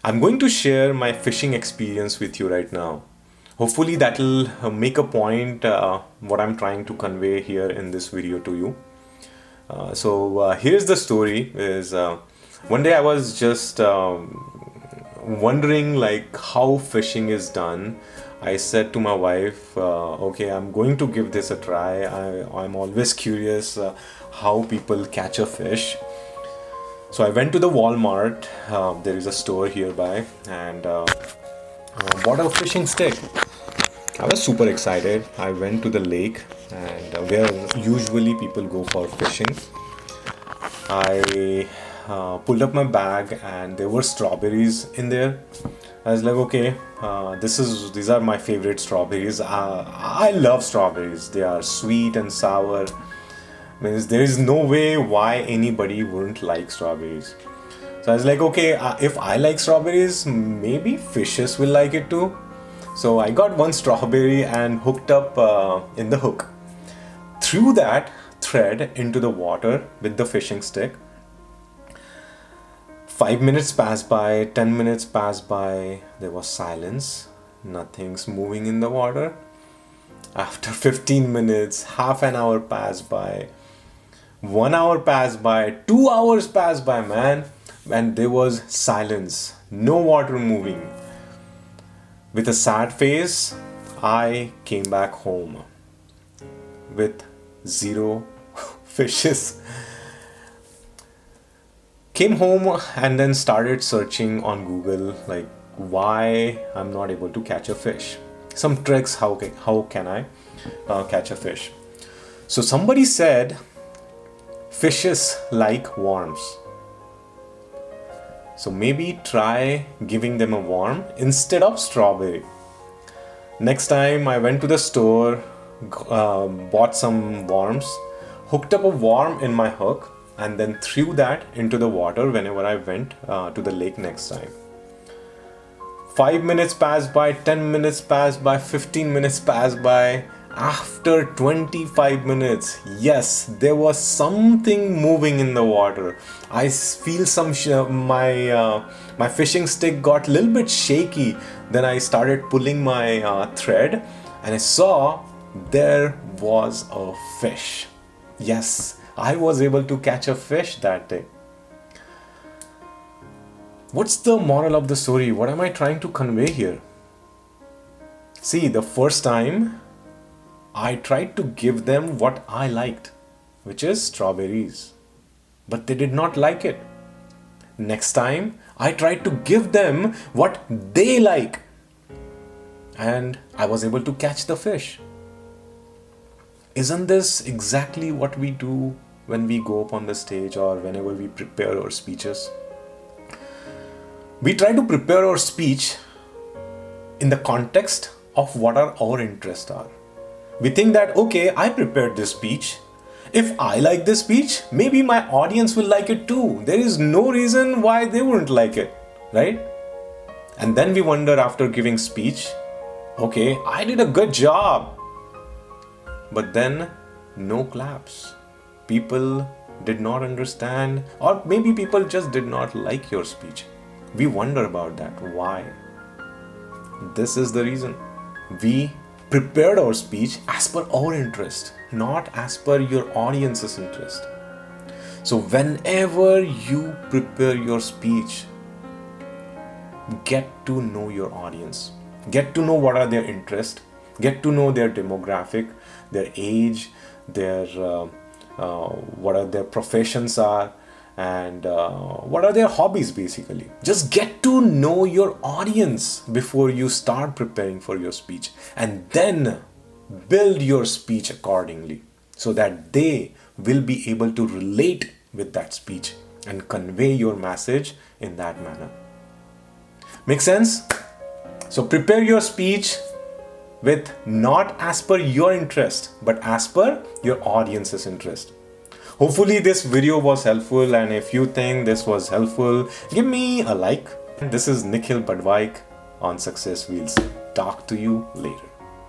I'm going to share my fishing experience with you right now. Hopefully that'll make a point what I'm trying to convey here in this video to you. Here's the story is one day I was just wondering like how fishing is done. I said to my wife, okay, I'm going to give this a try. I'm always curious how people catch a fish. So I went to the Walmart, there is a store hereby, and bought a fishing stick. I was super excited. I went to the lake and where usually people go for fishing. I pulled up my bag and there were strawberries in there. I was like, okay, these are my favorite strawberries. I love strawberries. They are sweet and sour. Means there is no way why anybody wouldn't like strawberries. So I was like, okay, if I like strawberries, maybe fishes will like it too. So I got one strawberry and hooked up in the hook. Threw that thread into the water with the fishing stick. 5 minutes passed by, 10 minutes passed by, there was silence. Nothing's moving in the water. After 15 minutes, half an hour passed by, 1 hour passed by, 2 hours passed by, man, and there was silence, no water moving. With a sad face, I came back home with 0 fishes. Came home and then started searching on Google like why I'm not able to catch a fish. Some tricks, how can I catch a fish? So somebody said fishes like worms. So maybe try giving them a worm instead of strawberry. Next time I went to the store, bought some worms, hooked up a worm in my hook, and then threw that into the water whenever I went to the lake next time. 5 minutes passed by, 10 minutes passed by, 15 minutes passed by. After 25 minutes, yes, there was something moving in the water. I feel my fishing stick got a little bit shaky. Then I started pulling my thread and I saw there was a fish. Yes, I was able to catch a fish that day. What's the moral of the story? What am I trying to convey here? See, the first time I tried to give them what I liked, which is strawberries, but they did not like it. Next time, I tried to give them what they like, and I was able to catch the fish. Isn't this exactly what we do when we go up on the stage or whenever we prepare our speeches? We try to prepare our speech in the context of what our interests are. We think that, okay, I prepared this speech. If I like this speech, maybe my audience will like it too. There is no reason why they wouldn't like it, right? And then we wonder after giving speech, okay, I did a good job. But then no claps. People did not understand, or maybe people just did not like your speech. We wonder about that. Why? This is the reason. We prepared our speech as per our interest, not as per your audience's interest. So whenever you prepare your speech, get to know your audience. Get to know what are their interests. Get to know their demographic, their age, their what are their professions are, and what are their hobbies basically. Just get to know your audience before you start preparing for your speech, and then build your speech accordingly so that they will be able to relate with that speech and convey your message in that manner. Make sense? So prepare your speech with not as per your interest, but as per your audience's interest. Hopefully this video was helpful, and if you think this was helpful, give me a like. This is Nikhil Badwaik on Success Wheels. Talk to you later.